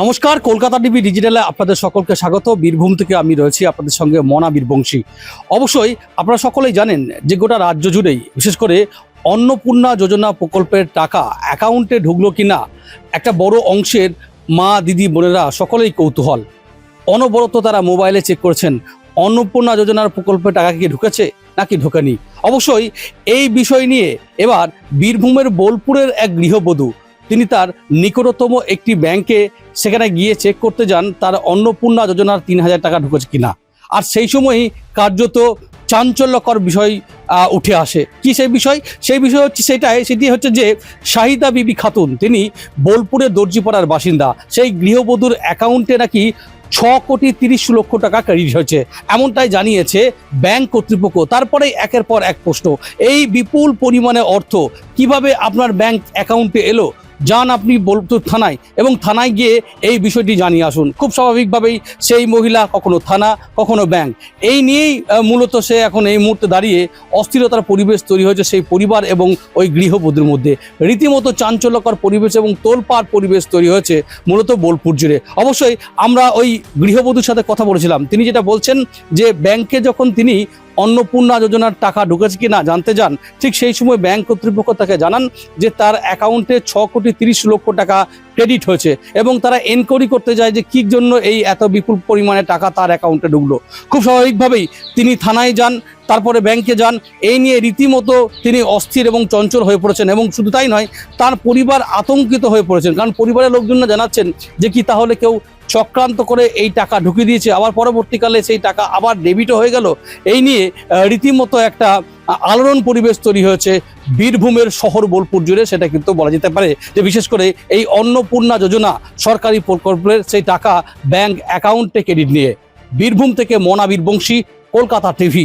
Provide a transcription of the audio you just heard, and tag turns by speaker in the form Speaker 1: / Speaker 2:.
Speaker 1: নমস্কার, কলকাতা টিভি ডিজিটালে আপনাদের সকলকে স্বাগত। বীরভূম থেকে আমি রয়েছি আপনাদের সঙ্গে মনা বীরবংশী। অবশ্যই আপনারা সকলেই জানেন যে গোটা রাজ্য জুড়েই বিশেষ করে অন্নপূর্ণা যোজনা প্রকল্পের টাকা অ্যাকাউন্টে ঢুকলো কিনা একটা বড় অংশের মা দিদি বোনেরা সকলেই কৌতূহল। অনবরত তারা মোবাইলে চেক করছেন অন্নপূর্ণা যোজনার প্রকল্পের টাকা কি ঢুকেছে নাকি ঢোকেনি। অবশ্যই এই বিষয় নিয়ে এবার বীরভূমের বোলপুরের এক গৃহবধূ তিনি তার নিকটতম একটি ব্যাংকে সেখানে গিয়ে চেক করতে যান তার অন্নপূর্ণা যোজনার ৩,০০০ টাকা ঢুকেছে কিনা। আর সেই সময়ই কার্যত চাঞ্চল্যকর বিষয় উঠে আসে। কি সেই বিষয়? সেই বিষয় হচ্ছে সেটি হচ্ছে যে শাহিদা বিবি খাতুন, তিনি বোলপুরের দর্জিপাড়ার বাসিন্দা। সেই গৃহবধূর অ্যাকাউন্টে নাকি ৬,৩০,০০,০০০ টাকা ক্রেডিট হয়েছে, এমনটাই জানিয়েছে ব্যাংক কর্তৃপক্ষ। তারপরে একের পর এক প্রশ্ন, এই বিপুল পরিমাণে অর্থ কিভাবে আপনার ব্যাংক অ্যাকাউন্টে এলো? যান আপনি বোলপুর থানায় এবং থানায় গিয়ে এই বিষয়টি জানিয়ে আসুন। খুব স্বাভাবিকভাবেই সেই মহিলা কখনো থানা কখনো ব্যাংক, এই নিয়েই মূলত সে এখন এই মুহূর্তে দাঁড়িয়ে অস্থিরতার পরিবেশ তৈরি হয়েছে সেই পরিবার এবং ওই গৃহবধূর মধ্যে। রীতিমতো চাঞ্চল্যকর পরিবেশ এবং তোলপাড় পরিবেশ তৈরি হয়েছে মূলত বোলপুর জুড়ে। অবশ্যই আমরা ওই গৃহবধূর সাথে কথা বলেছিলাম, তিনি যেটা বলছেন যে ব্যাংকে যখন তিনি অন্নপূর্ণা যোজনার টাকা ঢুকেছে কি না জানতে যান, ঠিক সেই সময় ব্যাংক কর্তৃপক্ষ তাকে জানান যে তার অ্যাকাউন্টে ৬,৩০,০০,০০০ টাকা ক্রেডিট হয়েছে এবং তারা এনকোয়ারি করতে যায় যে কী জন্য এই এত বিপুল পরিমাণে টাকা তার অ্যাকাউন্টে ঢুকলো। খুব স্বাভাবিকভাবেই তিনি থানায় যান, তারপরে ব্যাংকে যান। এই নিয়ে রীতিমতো তিনি অস্থির এবং চঞ্চল হয়ে পড়েছেন এবং শুধু তাই নয়, তার পরিবার আতঙ্কিত হয়ে পড়েছেন। কারণ পরিবারের লোকজনরা জানাচ্ছেন যে কি তাহলে কেউ চক্রান্ত করে এই টাকা ঢুকিয়ে দিয়েছে, আবার পরবর্তীকালে সেই টাকা আবার ডেবিটও হয়ে গেল। এই নিয়ে রীতিমতো একটা আলোড়ন পরিবেশ তৈরি হয়েছে বীরভূমের শহর বোলপুর জুড়ে। সেটা কিন্তু বলা যেতে পারে যে বিশেষ করে এই অন্নপূর্ণা যোজনা সরকারি প্রকল্পের সেই টাকা ব্যাংক অ্যাকাউন্টে ক্রেডিট নিয়ে। বীরভূম থেকে মনা বীরবংশী, কলকাতা টিভি।